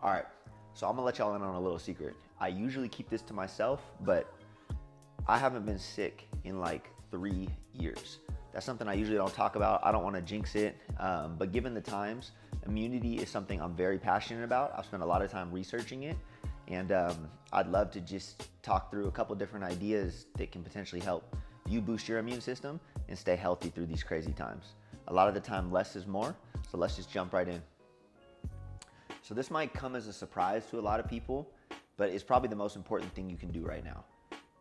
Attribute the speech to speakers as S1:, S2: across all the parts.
S1: All right, so I'm gonna let y'all in on a little secret. I usually keep this to myself, but I haven't been sick in like 3 years. That's something I usually don't talk about. I don't want to jinx it, but given the times, immunity is something I'm very passionate about. I've spent a lot of time researching it, and I'd love to just talk through a couple different ideas that can potentially help you boost your immune system and stay healthy through these crazy times. A lot of the time, less is more, so let's just jump right in. So this might come as a surprise to a lot of people, but it's probably the most important thing you can do right now.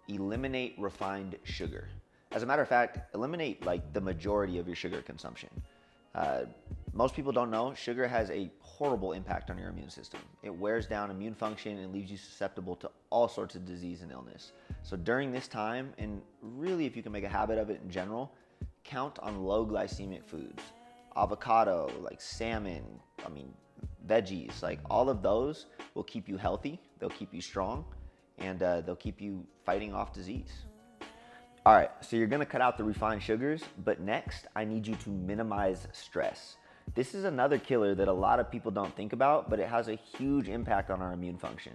S1: Eliminate refined sugar. As a matter of fact, eliminate like the majority of your sugar consumption. Most people don't know sugar has a horrible impact on your immune system. It wears down immune function and leaves you susceptible to all sorts of disease and illness. So during this time, and really if you can make a habit of it in general, count on low glycemic foods. Avocado, like salmon, veggies, like all of those will keep you healthy, they'll keep you strong, and they'll keep you fighting off disease. All right, so you're gonna cut out the refined sugars, but next I need you to minimize stress. This is another killer that a lot of people don't think about, but it has a huge impact on our immune function.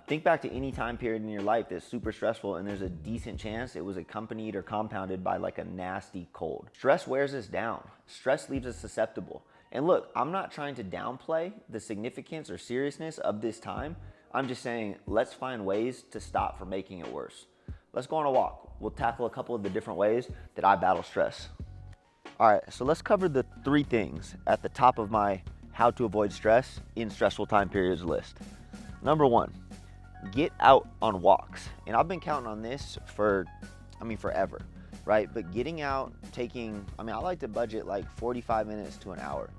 S1: Think back to any time period in your life that's super stressful and there's a decent chance it was accompanied or compounded by like a nasty cold. Stress wears us down. Stress leaves us susceptible. And look, I'm not trying to downplay the significance or seriousness of this time. I'm just saying, let's find ways to stop from making it worse. Let's go on a walk. We'll tackle a couple of the different ways that I battle stress. All right, so let's cover the 3 things at the top of my how to avoid stress in stressful time periods list. Number 1, get out on walks. And I've been counting on this for, forever, right? But getting out, I like to budget like 45 minutes to an hour.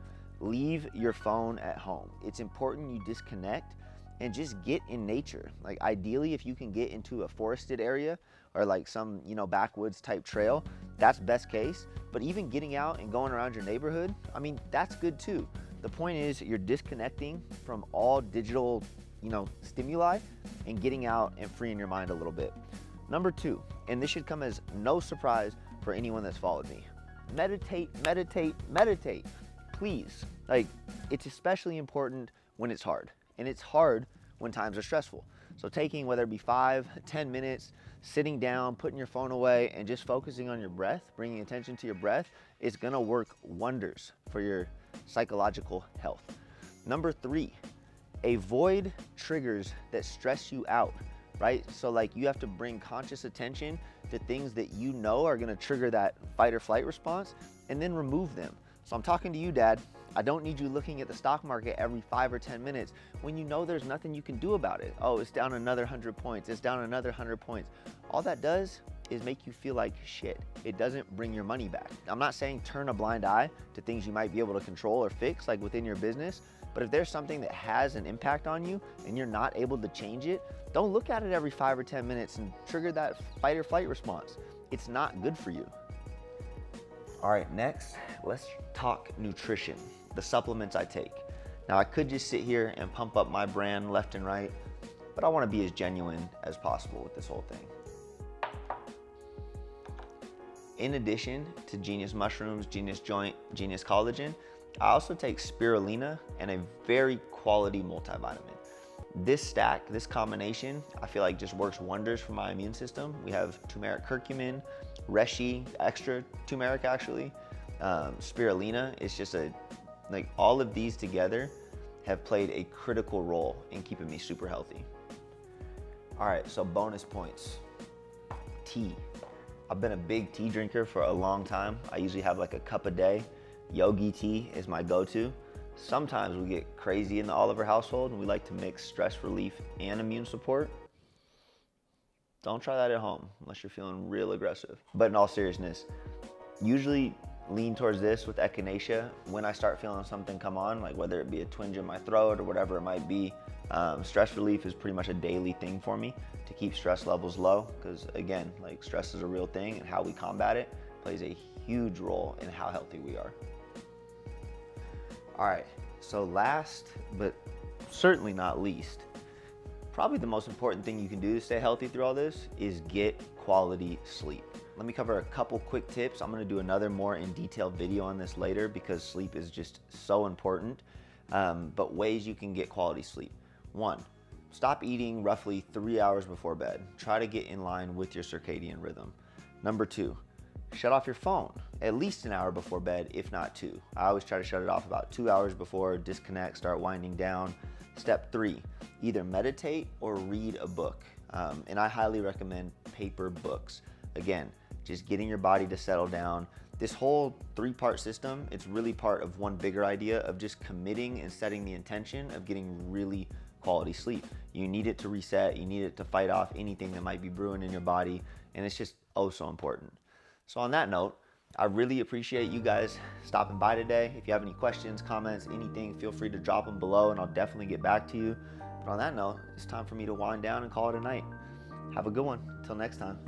S1: Leave your phone at home. It's important you disconnect and just get in nature. Like ideally, if you can get into a forested area or like some, backwoods type trail, that's best case. But even getting out and going around your neighborhood, that's good too. The point is you're disconnecting from all digital, stimuli and getting out and freeing your mind a little bit. Number 2, and this should come as no surprise for anyone that's followed me. Meditate, meditate, meditate. Please. Like, it's especially important when it's hard. And it's hard when times are stressful. So taking, whether it be 5, 10 minutes, sitting down, putting your phone away, and just focusing on your breath, bringing attention to your breath, is gonna work wonders for your psychological health. Number 3, avoid triggers that stress you out, right? So like you have to bring conscious attention to things that you know are gonna trigger that fight or flight response, and then remove them. So I'm talking to you, Dad. I don't need you looking at the stock market every 5 or 10 minutes when you know there's nothing you can do about it. Oh, it's down another 100 points. It's down another 100 points. All that does is make you feel like shit. It doesn't bring your money back. I'm not saying turn a blind eye to things you might be able to control or fix, like within your business, but if there's something that has an impact on you and you're not able to change it, don't look at it every 5 or 10 minutes and trigger that fight or flight response. It's not good for you. All right, next, let's talk nutrition, the supplements I take. Now, I could just sit here and pump up my brand left and right, but I want to be as genuine as possible with this whole thing. In addition to Genius Mushrooms, Genius Joint, Genius Collagen, I also take spirulina and a very quality multivitamin. This stack, this combination, I feel like just works wonders for my immune system. We have turmeric curcumin, reishi, extra turmeric actually. Spirulina is just all of these together have played a critical role in keeping me super healthy. All right, so bonus points. Tea. I've been a big tea drinker for a long time. I usually have like a cup a day. Yogi tea is my go-to. Sometimes we get crazy in the Oliver household and we like to mix stress relief and immune support. Don't try that at home unless you're feeling real aggressive. But in all seriousness, usually lean towards this with echinacea when I start feeling something come on, like whether it be a twinge in my throat or whatever it might be. Stress relief is pretty much a daily thing for me to keep stress levels low, because again, like stress is a real thing and how we combat it plays a huge role in how healthy we are. All right, so last but certainly not least, probably the most important thing you can do to stay healthy through all this is get quality sleep. Let me cover a couple quick tips. I'm gonna do another more in detailed video on this later because sleep is just so important. But ways you can get quality sleep. 1, stop eating roughly 3 hours before bed. Try to get in line with your circadian rhythm. Number 2, shut off your phone at least an hour before bed, if not 2. I always try to shut it off about 2 hours before, disconnect, start winding down. Step 3, either meditate or read a book. And I highly recommend paper books. Again, just getting your body to settle down. This whole 3-part system, it's really part of one bigger idea of just committing and setting the intention of getting really quality sleep. You need it to reset, you need it to fight off anything that might be brewing in your body, and it's just oh so important. So on that note, I really appreciate you guys stopping by today. If you have any questions, comments, anything, feel free to drop them below and I'll definitely get back to you. But on that note, it's time for me to wind down and call it a night. Have a good one. Until next time.